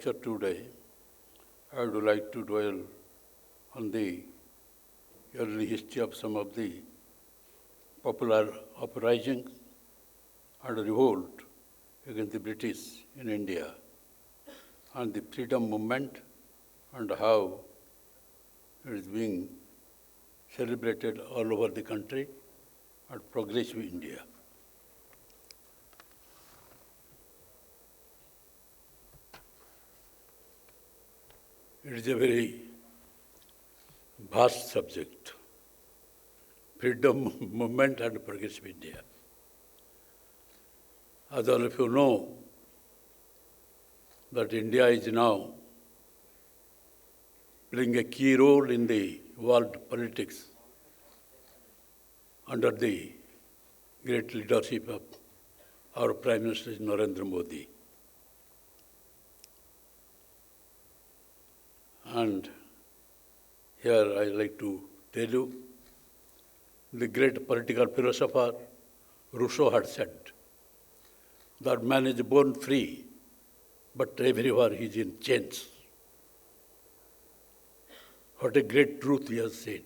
lecture today, I would like to dwell on the early history of some of the popular uprisings and revolt against the British in India, and the freedom movement and how it is being celebrated all over the country and progressive India. It is a very vast subject, freedom movement and progressive India. As all of you know, that India is now playing a key role in the world politics under the great leadership of our Prime Minister Narendra Modi. And here I like to tell you, the great political philosopher Rousseau had said that man is born free, but everywhere he is in chains. What a great truth he has said.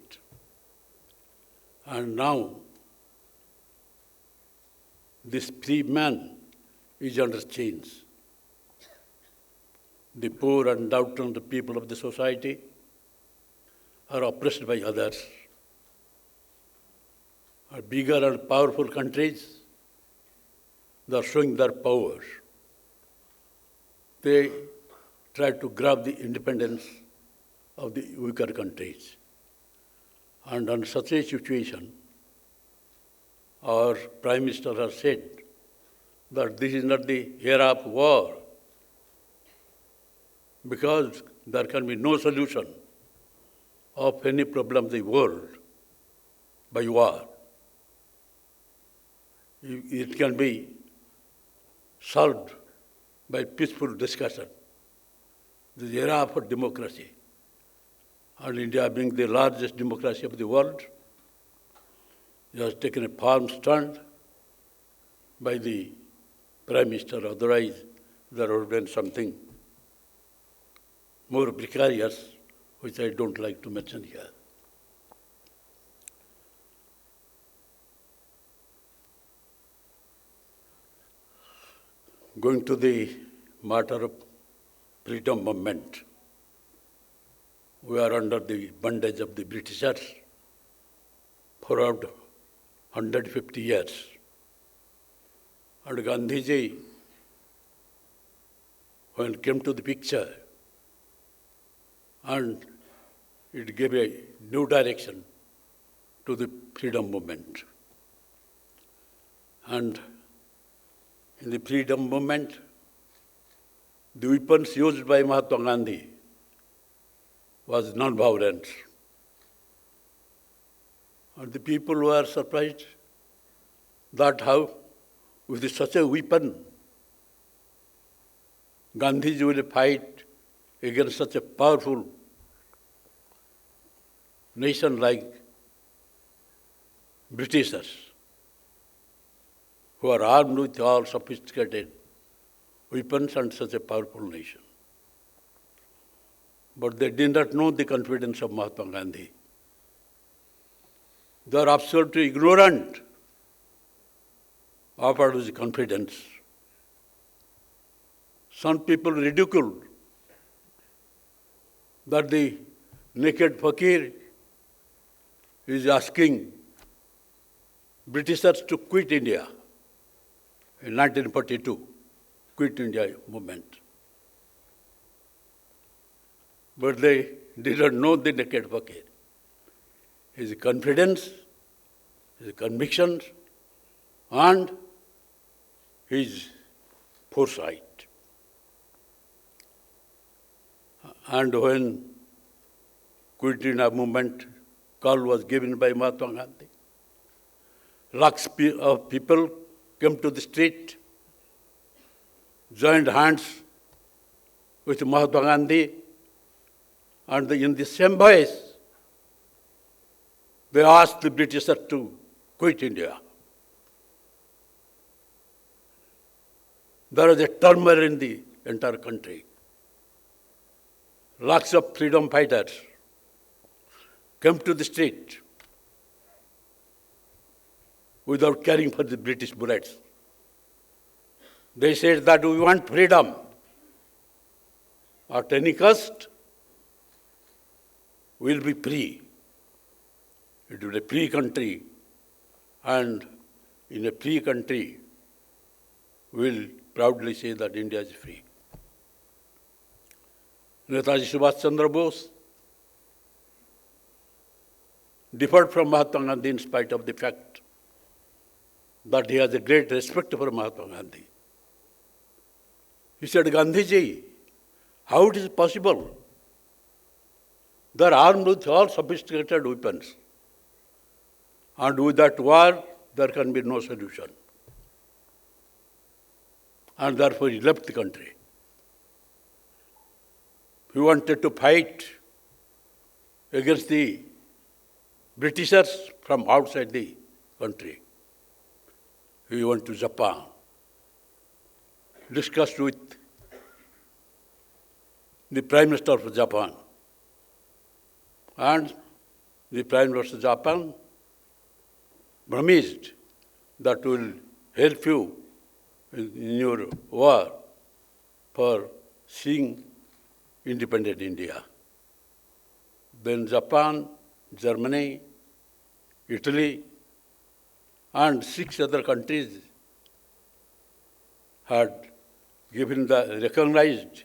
And now, this free man is under chains. The poor and downtrodden people of the society are oppressed by others. Our bigger and powerful countries, they are showing their power. They try to grab the independence of the weaker countries. And on such a situation, our Prime Minister has said that this is not the era of war, because there can be no solution of any problem in the world by war. It can be solved by peaceful discussion. This era of democracy, and India being the largest democracy of the world, it has taken a firm stand by the Prime Minister. Otherwise, there would have been something more precarious, which I don't like to mention here. Going to the matter of freedom movement, we are under the bondage of the Britishers for around 150 years. And Gandhiji, when came to the picture, and it gave a new direction to the freedom movement. And in the freedom movement, the weapons used by Mahatma Gandhi was non-violence. And the people were surprised that how, with such a weapon, Gandhiji will fight against such a powerful nation like Britishers, who are armed with all sophisticated weapons and such a powerful nation. But they did not know the confidence of Mahatma Gandhi. They are absolutely ignorant of his confidence. Some people ridiculed that the naked fakir is asking Britishers to quit India in 1942, quit India movement. But they did not know the naked fakir. His confidence, his convictions, and his foresight. And when Quit India movement call was given by Mahatma Gandhi, lakhs of people came to the street, joined hands with Mahatma Gandhi, and in the same voice, they asked the Britishers to quit India. There was a turmoil in the entire country. lakhs of freedom fighters came to the street without caring for the British bullets. They said that we want freedom at any cost. We'll be free. It will be a free country, and in a free country, we'll proudly say that India is free. Netaji Subhash Chandra Bose differed from Mahatma Gandhi in spite of the fact that he has a great respect for Mahatma Gandhi. He said, Gandhiji, how it is possible? They are armed with all sophisticated weapons. And with that war, there can be no solution. And therefore he left the country. He wanted to fight against the Britishers from outside the country. He went to Japan, discussed with the Prime Minister of Japan. And the Prime Minister of Japan promised that will help you in your war for seeing independent India. Then Japan, Germany, Italy, and 6 other countries had recognized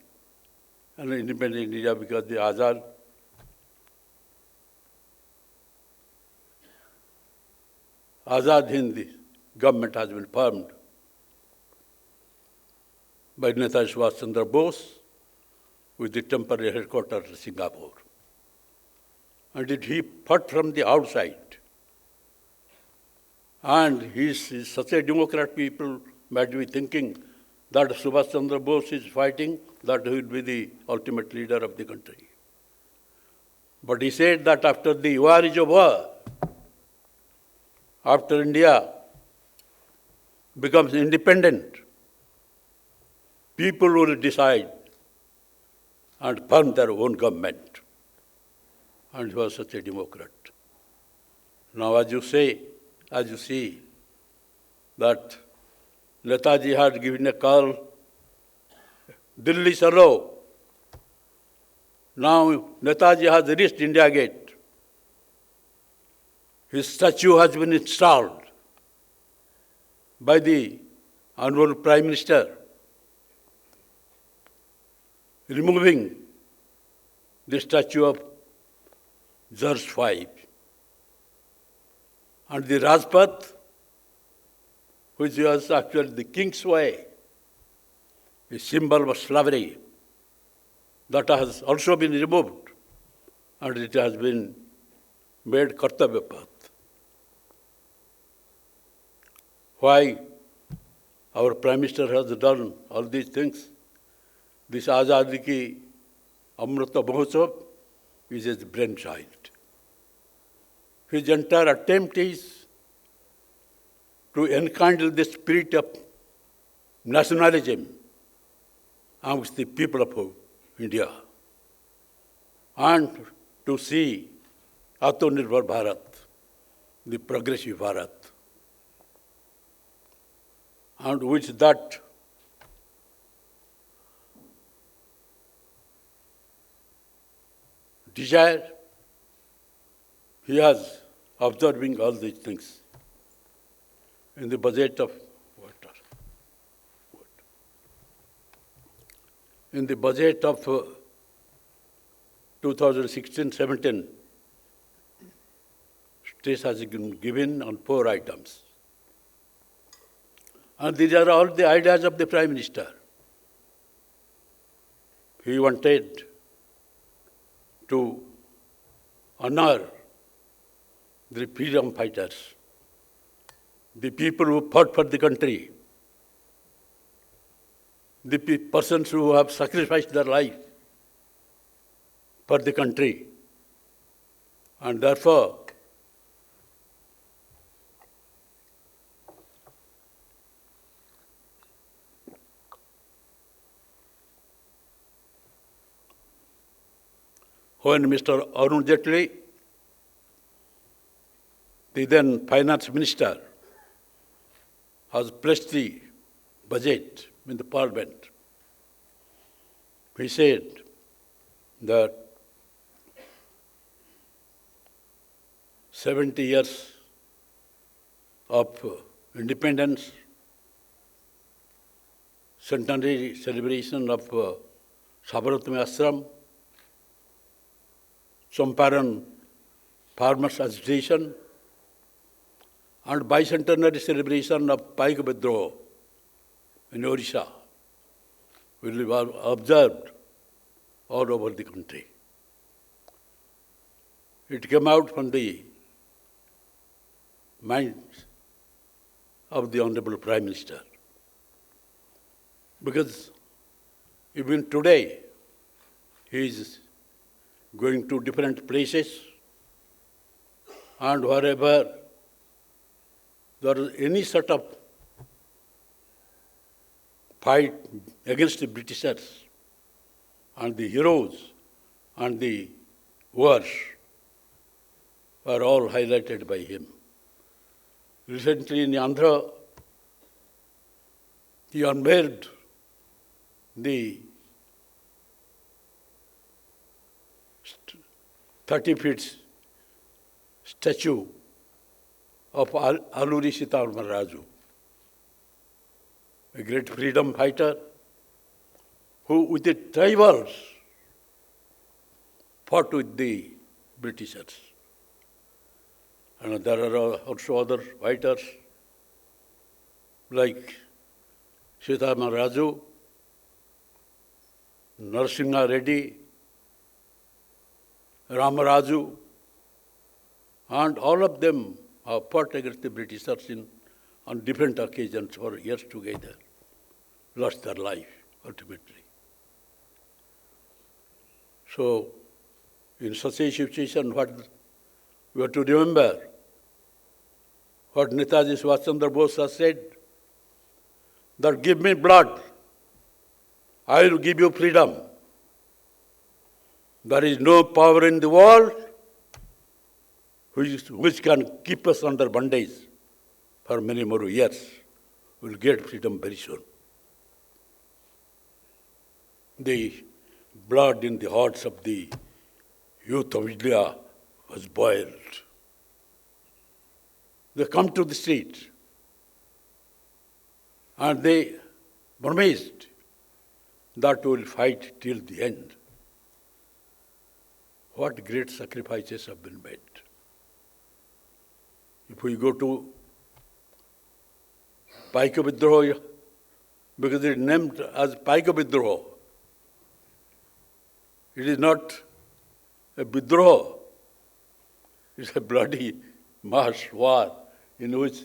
an independent India because the Azad Hind government has been formed by Netaji Subhash Chandra Bose with the temporary headquarters in Singapore. And he fought from the outside. And he is such a democrat, people might be thinking that Subhash Chandra Bose is fighting, that he will be the ultimate leader of the country. But he said that after the war is over, after India becomes independent, people will decide and form their own government. And he was such a democrat. Now, as you see, that Netaji had given a call, Delhi Chalo. Now, Netaji has reached India Gate. His statue has been installed by the Honorable Prime Minister, removing the statue of George V. And the Rajpath, which was actually the king's way, a symbol of slavery, that has also been removed, and it has been made Kartavya Path. Why our Prime Minister has done all these things? This Azadi Ki Amrita Mahotsav is his brainchild. His entire attempt is to enkindle the spirit of nationalism amongst the people of India and to see Atmanirbhar Bharat, the progressive Bharat. And with that desire, he has observing all these things. In the budget of in the budget of 2016-17, stress has been given on 4 items. And these are all the ideas of the Prime Minister. He wanted to honor the freedom fighters, the people who fought for the country, the persons who have sacrificed their life for the country. And therefore, when Mr. Arun Jaitley, the then finance minister, has placed the budget in the parliament, he said that 70 years of independence, centenary celebration of Sabarmati Ashram, Champaran farmers' agitation, and bicentenary celebration of Paika Vidroha in Odisha will be observed all over the country. It came out from the mind of the Honorable Prime Minister. Because even today, he is going to different places, and wherever there is any sort of fight against the Britishers and the heroes and the wars are all highlighted by him. Recently in Andhra, he unveiled the 30 feet statue of Alluri Sitamaraju, a great freedom fighter who, with the tribals, fought with the Britishers. And there are also other fighters like Sitamaraju, Narasimha Reddy, Ramaraju, and all of them have fought against the Britishers on different occasions for years together, lost their life ultimately. So, in such a situation, what we have to remember what Netaji Subhash Chandra Bose has said, that give me blood, I will give you freedom. There is no power in the world which can keep us under bondage for many more years. We will get freedom very soon. The blood in the hearts of the youth of India was boiled. They come to the street and they promised that we will fight till the end. What great sacrifices have been made. If we go to Paika Vidroha, because it is named as Paika Vidroha, it is not a Vidroha, it is a bloody mass war in which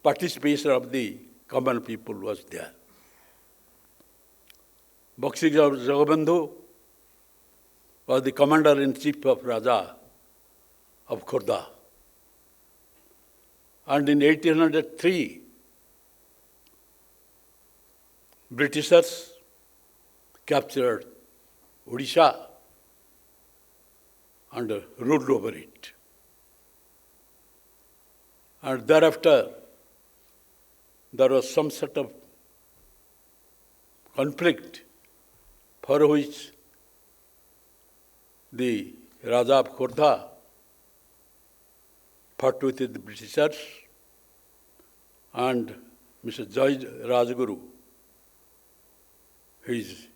participation of the common people was there. Bakshi Jagabandhu was the commander-in-chief of Raja of Khurda. And in 1803, Britishers captured Odisha and ruled over it. And thereafter, there was some sort of conflict for which the Raja of Khurda fought with the Britishers, and Mr. Jai Rajguru, he is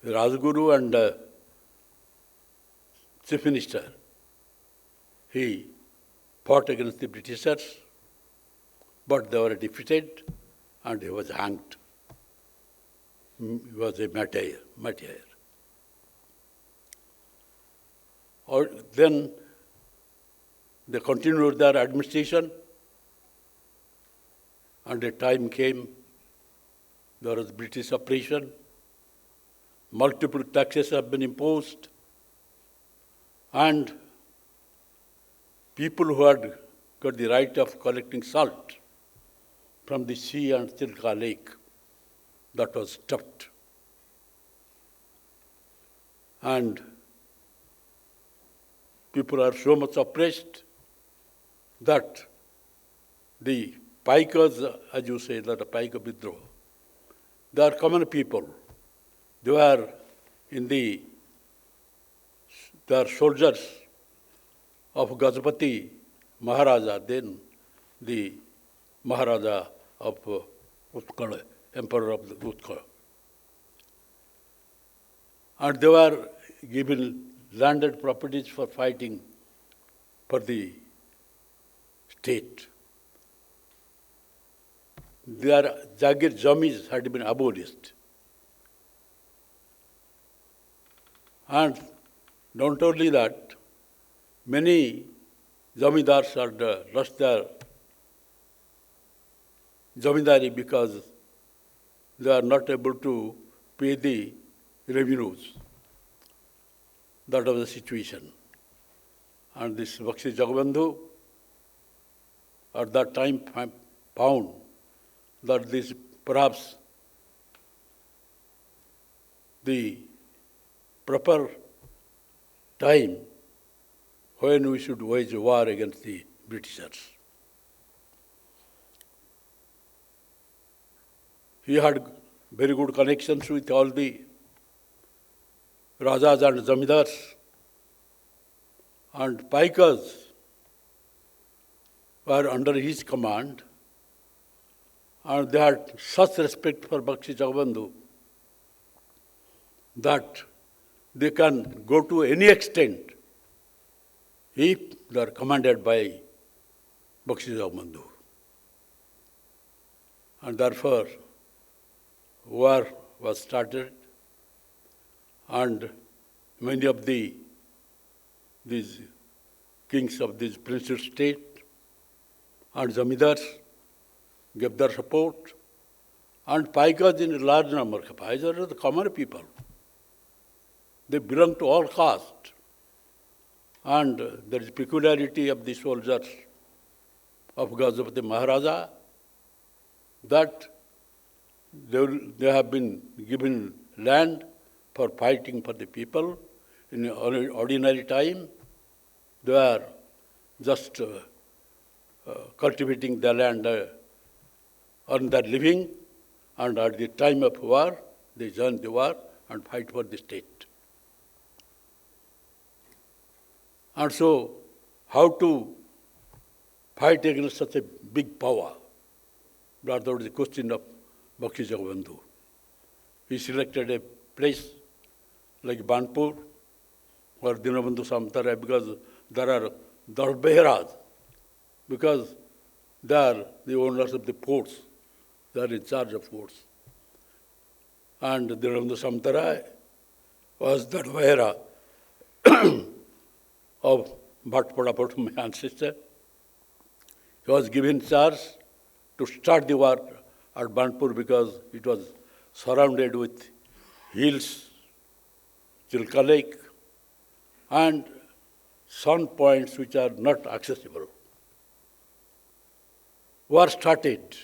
Rajguru and Chief Minister, he fought against the Britishers, but they were defeated and he was hanged. He was a martyr. Or then they continued their administration, and a time came, there was British oppression, multiple taxes have been imposed, and people who had got the right of collecting salt from the sea and Chilka Lake, that was stopped. And people are so much oppressed that the Paikas, as you say, that the Paika Bidroh, they are common people. They are they are soldiers of Gajapati Maharaja, then the Maharaja of Utkal, Emperor of the Utkal. And they were given landed properties for fighting for the state. Their Jagir Jamis had been abolished. And not only that, many Zamindars had lost their Zamindari because they are not able to pay the revenues. That was the situation. And this Bakshi Jagabandhu at that time found that this perhaps the proper time when we should wage war against the Britishers. He had very good connections with all the Rajas and Zamindars and Paikas were under his command, and they had such respect for Bakshi Jagabandhu that they can go to any extent if they are commanded by Bakshi Jagabandhu. And therefore, war was started, and many of these kings of this princely state and Zamindars gave their support, and Paikas in a large number. Paikas are the common people. They belong to all castes. And there is peculiarity of the soldiers of Gajapati Maharaja that they have been given land for fighting for the people. In ordinary time, they are just cultivating the land, earn their living, and at the time of war, they join the war and fight for the state. And so, how to fight against such a big power? That was the question of Bakshi Jagabandhu. He selected a place like Banpur or Dinabandhu Samtara because there are Darbeheras, because they are the owners of the forts. They are in charge of forts. And Dinabandhu Samtara was Darbehera of Bhattapadapat, my ancestor. He was given charge to start the war at Banpur because it was surrounded with hills, Chilka Lake, and sun points which are not accessible. War started,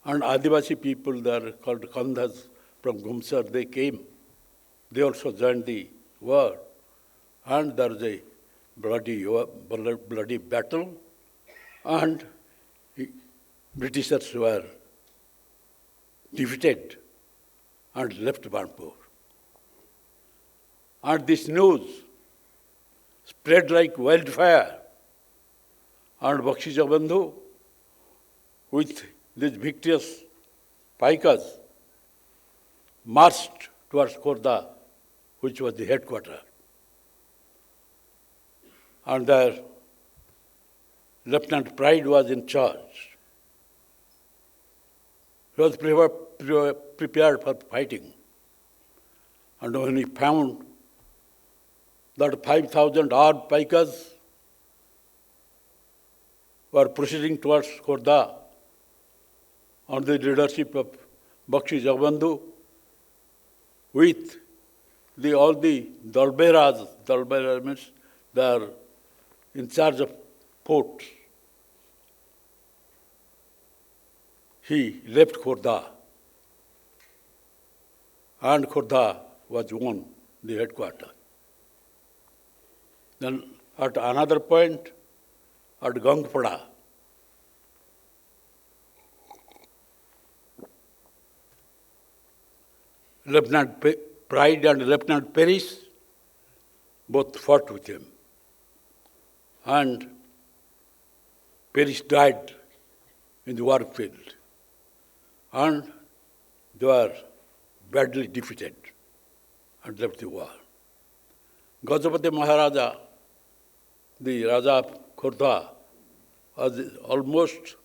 and Adivasi people, they are called Kandhas from Gumsar, they came. They also joined the war, and there was a bloody battle, and Britishers were defeated and left Banpur. And this news spread like wildfire, and Bakshi Jagabandhu, with these victorious Paikas, marched towards Khorda, which was the headquarters. And there, Lieutenant Pride was in charge. He was prepared for fighting. And when he found that 5,000 armed Paikas were proceeding towards Khorda under the leadership of Bakshi Jagabandhu, with all the Dalberas means they are in charge of forts. He left Khorda, and Khorda was won, the headquarters. Then at another point, at Gangpada, Pride and Lieutenant Paris both fought with him. And Paris died in the war field. And they were badly defeated and left the war. Gajapati Maharaja, the Raja of Khordha, was almost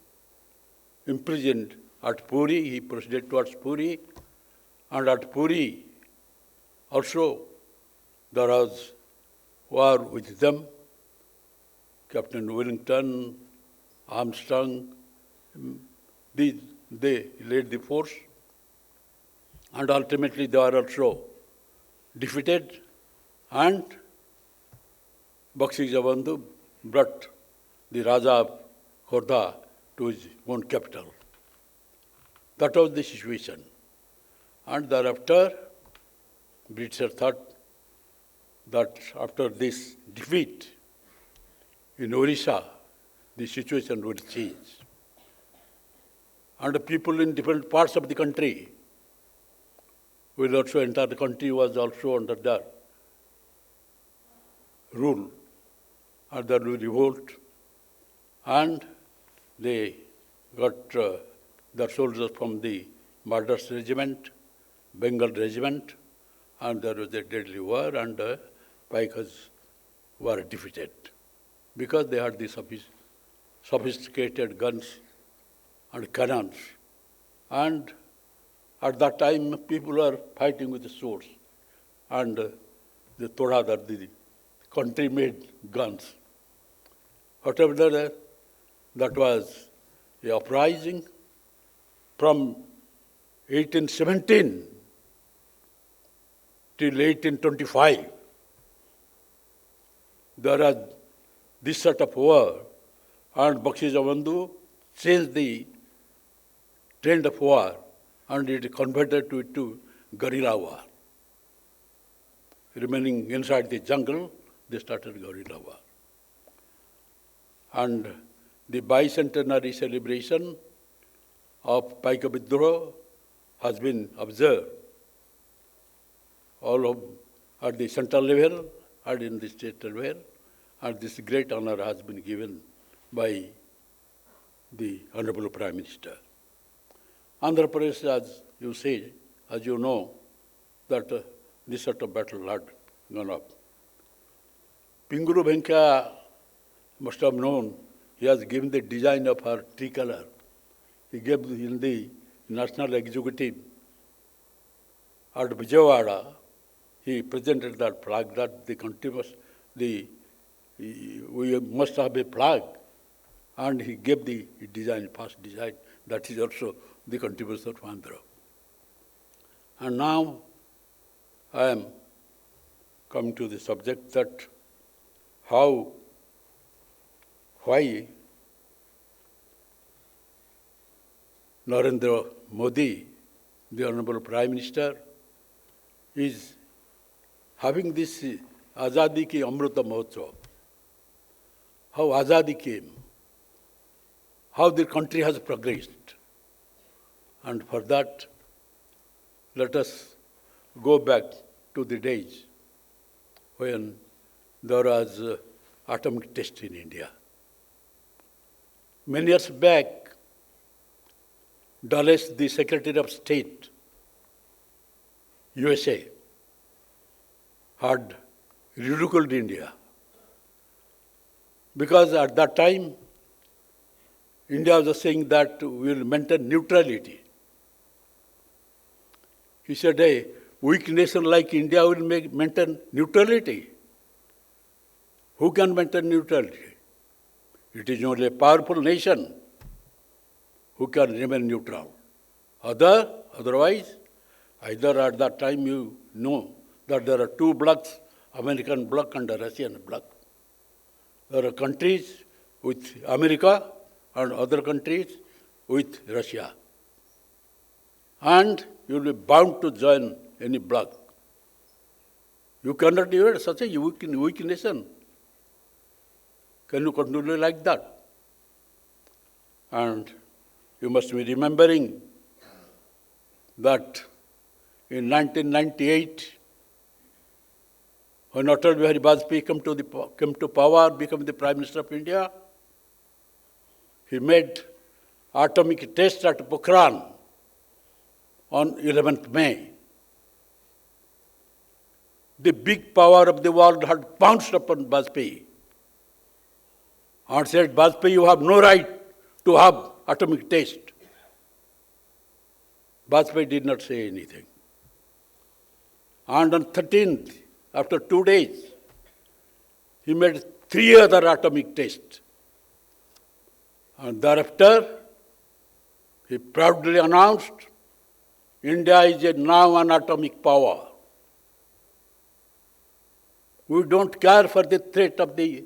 imprisoned at Puri. He proceeded towards Puri. And at Puri also there was war with them. Captain Wellington, Armstrong, they led the force. And ultimately they were also defeated, and Bakshi Jabandhu brought the Raja of Khordha to his own capital. That was the situation. And thereafter, British thought that after this defeat in Orissa, the situation would change. And the people in different parts of the country will also enter. The country was also under their rule, and there will revolt, and they got their soldiers from the Madras regiment, Bengal regiment, and there was a deadly war, and Paikas were defeated because they had the sophisticated guns and cannons. And at that time, people were fighting with the swords, and the Toda, the country-made guns. Whatever that was a uprising from 1817 till 1825. There was this sort of war, and Bakshi Jabandhu changed the trend of war, and it converted to guerrilla war. Remaining inside the jungle, they started guerrilla war. And the bicentenary celebration of Paika Vidroha has been observed at the central level and in the state level, and this great honor has been given by the Honorable Prime Minister. Andhra Pradesh, as you say, as you know, that this sort of battle had gone up. Pinguru Venkaya must have known, he has given the design of her tricolor. He gave in the National Executive at Vijayawada, he presented that flag, that the country must, we must have a flag, and he gave the design, first design. That is also the contribution of Andhra. And now I am coming to the subject that why Narendra Modi, the Honorable Prime Minister, is having this Azadi Ki Amrita Mahotsav. How Azadi came, how the country has progressed. And for that, let us go back to the days when there was atomic test in India. Many years back, Dulles, the Secretary of State, USA, had ridiculed India. Because at that time, India was saying that we will maintain neutrality. He said, a weak nation like India will maintain neutrality. Who can maintain neutrality? It is only a powerful nation who can remain neutral. Otherwise, either at that time you know that there are two blocs, American bloc and the Russian bloc. There are countries with America and other countries with Russia. And you will be bound to join any bloc. You cannot do such a weak nation. Can you continue like that? And you must be remembering that in 1998, when Atal Bihari Vajpayee came to power, became the Prime Minister of India, he made atomic test at Pokhran on 11th May. The big power of the world had pounced upon Vajpayee and said, Vajpayee, you have no right to have atomic test. Vajpayee did not say anything. And on 13th, after 2 days, he made 3 other atomic tests. And thereafter, he proudly announced, India is now an atomic power. We don't care for the threat of the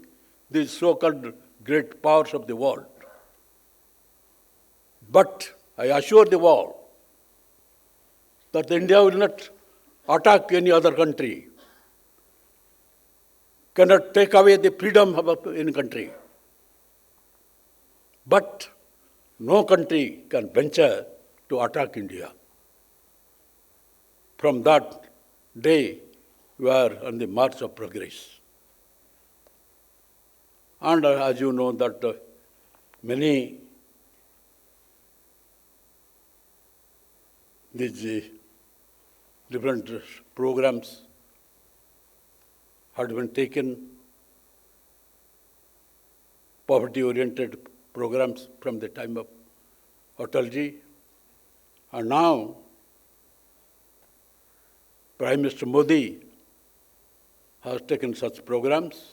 so-called great powers of the world. But I assure the world that India will not attack any other country, cannot take away the freedom of any country. But no country can venture to attack India. From that day, we are on the march of progress. And as you know that many these different programs had been taken, poverty-oriented programs from the time of Atalji, and now Prime Minister Modi has taken such programs,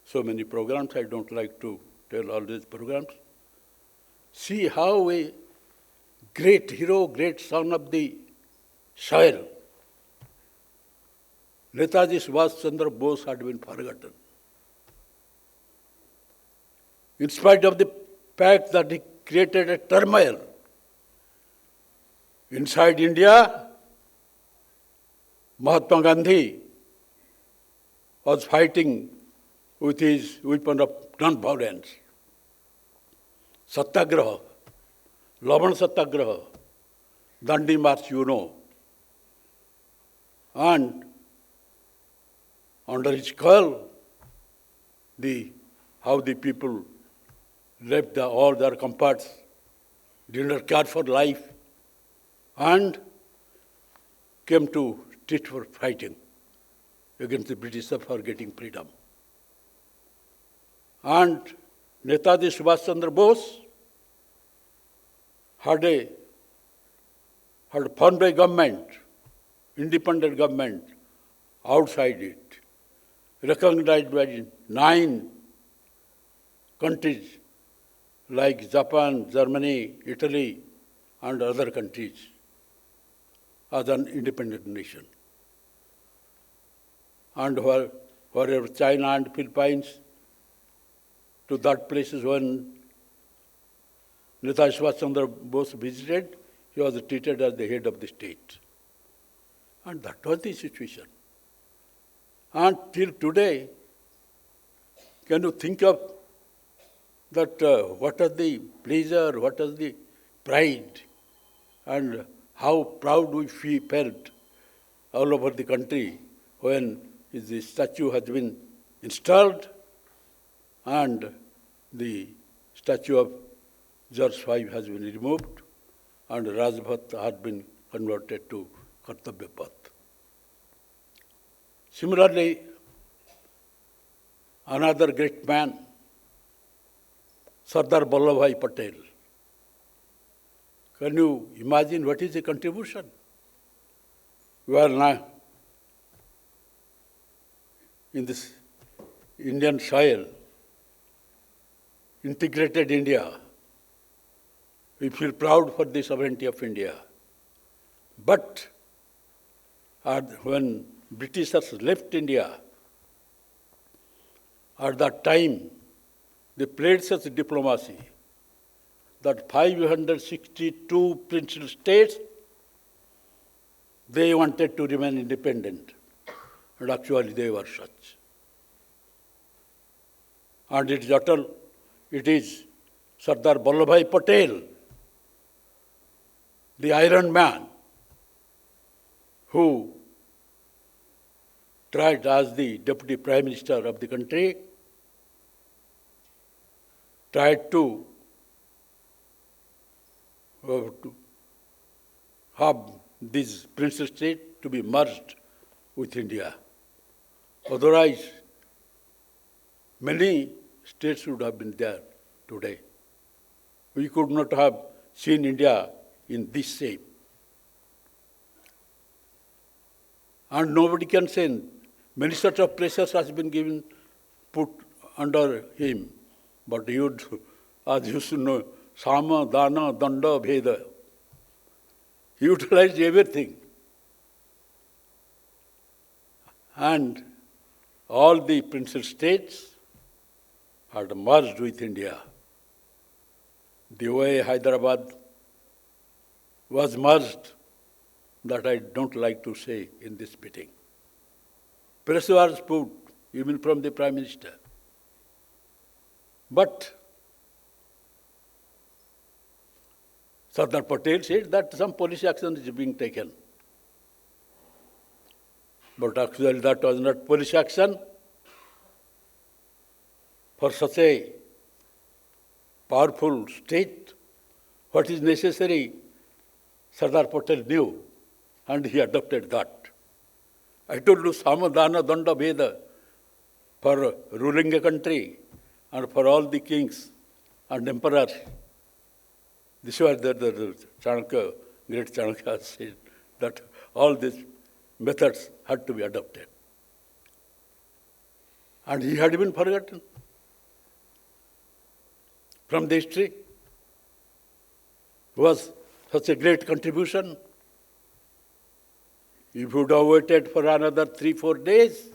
so many programs, I don't like to tell all these programs. See how a great hero, great son of the soil, Netaji Subhash Chandra Bose had been forgotten. In spite of the fact that he created a turmoil inside India, Mahatma Gandhi was fighting with his weapon of non-violence. Satyagraha, Lavan Satyagraha, Dandi March, you know. And under his call, how the people left all their comforts, did not care for life, and came to tit for fighting against the British for getting freedom. And Netaji Subhash Chandra Bose had formed a government, independent government, outside it, recognized by 9 countries like Japan, Germany, Italy, and other countries as an independent nation. And wherever China and Philippines, to that places when Netaji Subhash Chandra Bose visited, he was treated as the head of the state. And that was the situation. And till today, can you think of that what is the pleasure, what is the pride, and how proud we felt all over the country when the statue has been installed and the statue of George V has been removed and Rajpath has been converted to Kartavya Path. Similarly, another great man, Sardar Vallabhbhai Patel. Can you imagine what is the contribution? We are now in this Indian soil, integrated India. We feel proud for the sovereignty of India. But when Britishers left India, at that time, they played such diplomacy that 562 principal states, they wanted to remain independent. And actually they were such. and it is Sardar Vallabhbhai Patel, the Iron Man, who tried as the Deputy Prime Minister of the country, tried to have this princess state to be merged with India. Otherwise, many states would have been there today. We could not have seen India in this shape. And nobody can say, many such of pressures has been put under him. But he would, as you should know, Sama, Dana, Danda, Bheda. He utilized everything. And all the princely states had merged with India. The way Hyderabad was merged, that I don't like to say in this meeting. Pressure was put, even from the Prime Minister. But Sardar Patel said that some policy action is being taken. But actually that was not policy action. For such a powerful state, what is necessary, Sardar Patel knew, and he adopted that. I told you, Samadana Danda Veda, for ruling a country and for all the kings and emperors. This was the Chanakya, great Chanakya said that all these methods had to be adopted. And he had been forgotten from the history. It was such a great contribution. If you would have waited for another 3-4 days,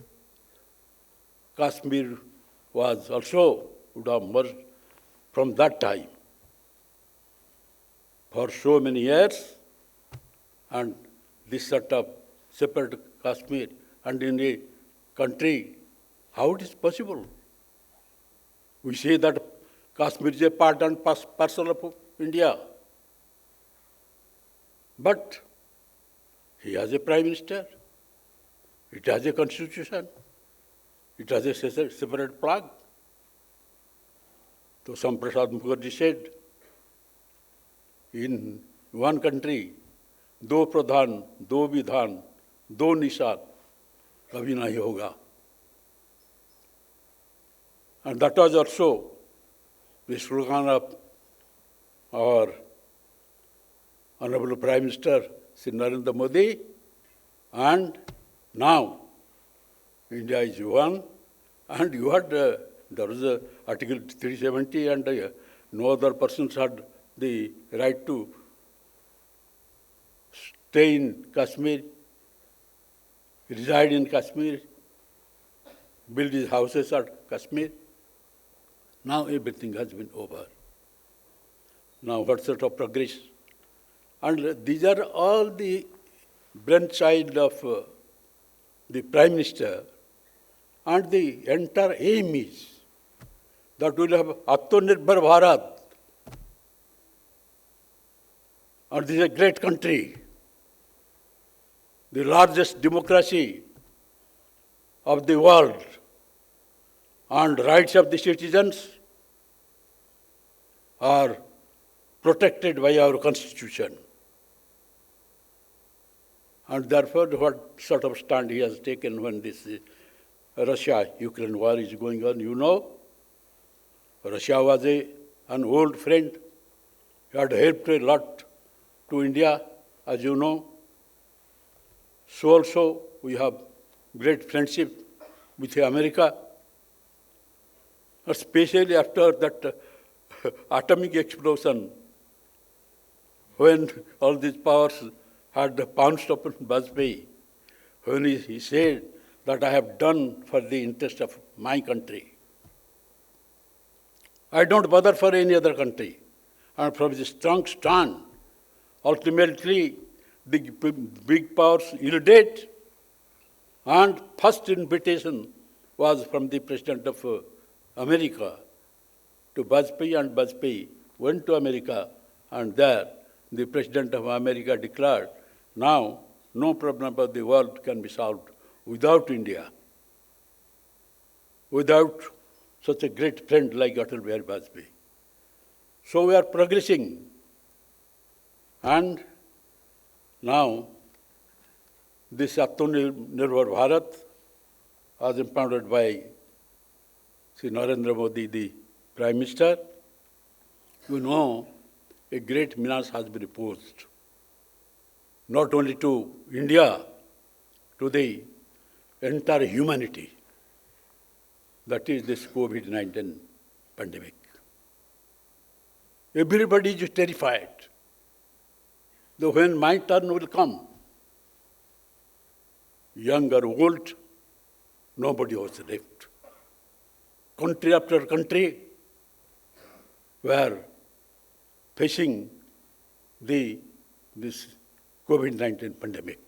Kashmir would have merged from that time. For so many years, and this sort of separate Kashmir and in a country, how it is possible? We say that Kashmir is a part and parcel of India. But he has a Prime Minister, it has a constitution, it has a separate flag. So Samprasad Mukherjee said, in one country, do pradhan, do vidhan, do nishan, kabhi nahi hoga. And that was also the slogan of our Honorable Prime Minister, Sri Narendra Modi. And now, India is one. And you had, there was Article 370 and no other persons had the right to stay in Kashmir, reside in Kashmir, build his houses at Kashmir. Now everything has been over. Now what sort of progress? And these are all the brainchild of the Prime Minister, and the entire aim is that we will have Atmanirbhar Bharat. And this is a great country, the largest democracy of the world, and rights of the citizens are protected by our Constitution. And therefore, what sort of stand he has taken when this Russia-Ukraine war is going on, you know, Russia was an old friend. He had helped a lot to India, as you know. So also we have great friendship with America, especially after that atomic explosion, when all these powers had pounced upon Vajpayee, when he said that I have done for the interest of my country. I don't bother for any other country. And from the strong stand, ultimately the big powers yielded, and first invitation was from the President of America to Bajpayee, and Bajpayee went to America, and there the President of America declared, now no problem of the world can be solved without India, without such a great friend like Atal Bihari Vajpayee. So we are progressing, and now this Atmanirbhar Bharat, as impounded by Sri Narendra Modi, the Prime Minister, you know, a great menace has been posed, not only to India, to the entire humanity. That is this COVID-19 pandemic. Everybody is terrified. Though when my turn will come, young or old, nobody was left. Country after country were facing this COVID-19 pandemic.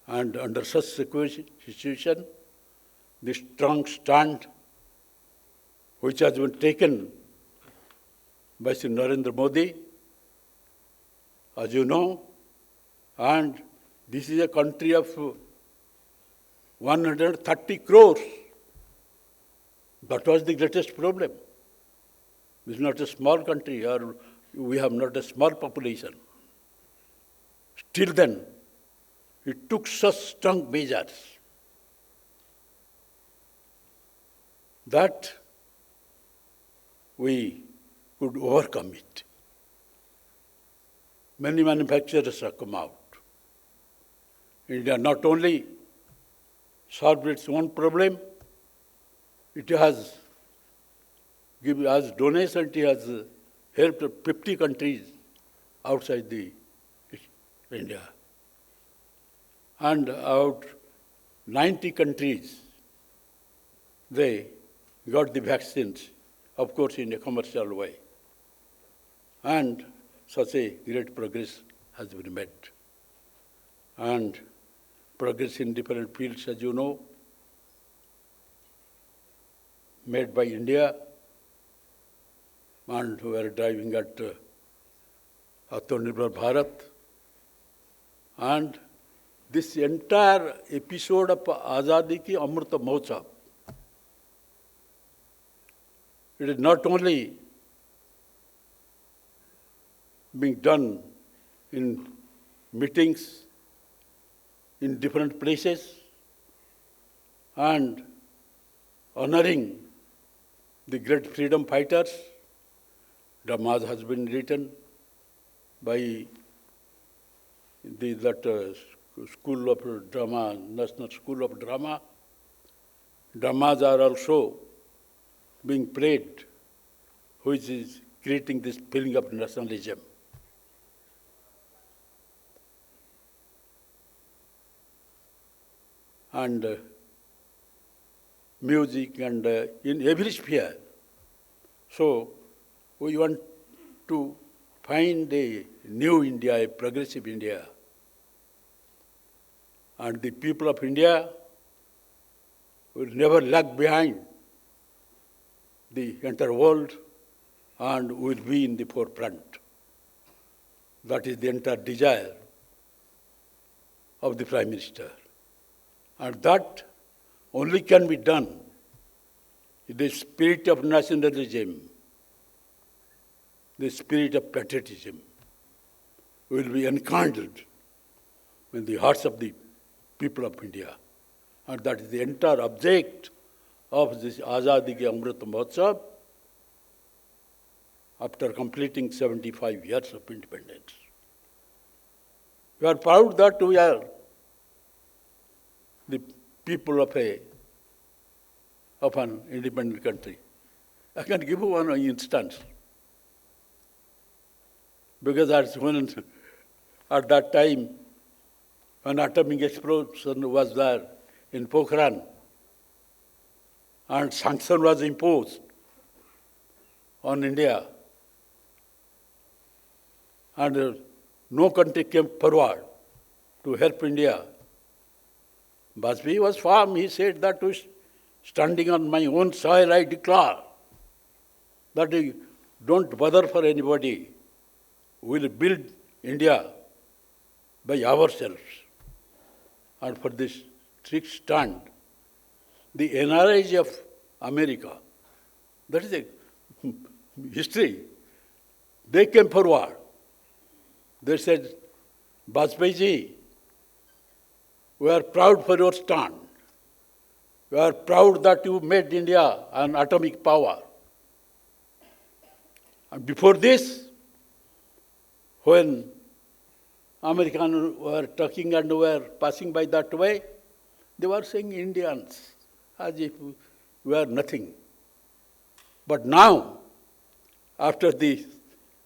And under such situation, the strong stand which has been taken by Sri Narendra Modi, as you know, and this is a country of 130 crores. That was the greatest problem. This is not a small country, or we have not a small population. Still then, it took such strong measures that we could overcome it. Many manufacturers have come out. India not only solved its own problem, it has given as donation, it has helped 50 countries outside the India. And out 90 countries, they got the vaccines, of course, in a commercial way. And such a great progress has been made. And progress in different fields, as you know, made by India, and we are driving at Atmanirbhar Bharat. And this entire episode of Azadi Ki Amrita Mahotsav, it is not only being done in meetings in different places and honoring the great freedom fighters. Dramas has been written by that School of Drama, National School of Drama. Dramas are also being played, which is creating this feeling of nationalism. And music and in every sphere. So we want to find a new India, a progressive India. And the people of India will never lag behind the entire world and will be in the forefront. That is the entire desire of the Prime Minister. And that only can be done in the spirit of nationalism, the spirit of patriotism will be enkindled in the hearts of the people of India. And that is the entire object of this Azadi Ki Amrita Mahotsav after completing 75 years of independence. We are proud that we are the people of an independent country. I can give you one instance. Because at that time, an atomic explosion was there in Pokhran, and sanction was imposed on India. And no country came forward to help India. Bajpayee was firm. He said that standing on my own soil, I declare that we don't bother for anybody. We will build India by ourselves. And for this strict stand, the NRIs of America, that is a history, they came forward. They said, Vajpayee, we are proud for your stand. We are proud that you made India an atomic power. And before this, when Americans were talking and were passing by that way, they were saying Indians, as if we are nothing. But now, after the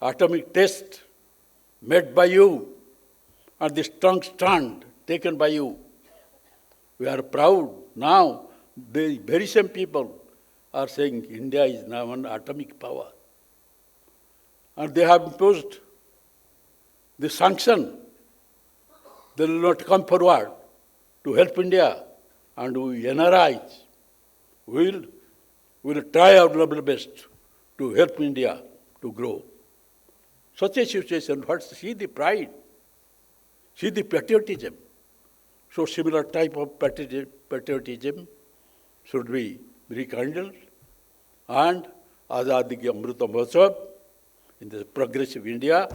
atomic test made by you and the strong stand taken by you, we are proud. Now, the very same people are saying India is now an atomic power. And they have imposed the sanction. They will not come forward to help India. And we NRIs will try our level best to help India to grow. Such a situation, see the pride, see the patriotism. So similar type of patriotism should be rekindled, and Azadi Ki Amrita Mahotsav in the progressive India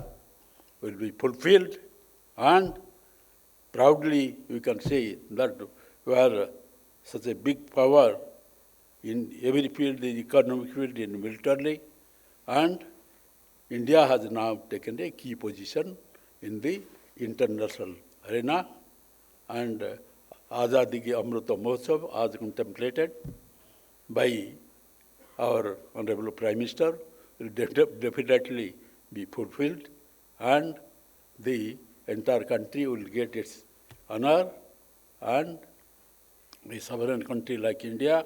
will be fulfilled, and proudly we can say that we are such a big power in every field, the economic field, in militarily, and India has now taken a key position in the international arena, and Azadi Ki Amrita Mahotsav, as contemplated by our Honorable Prime Minister, will definitely be fulfilled, and the entire country will get its honor, and a sovereign country like India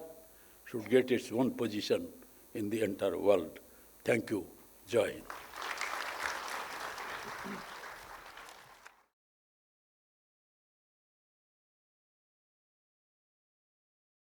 should get its own position in the entire world. Thank you. Jai Hind.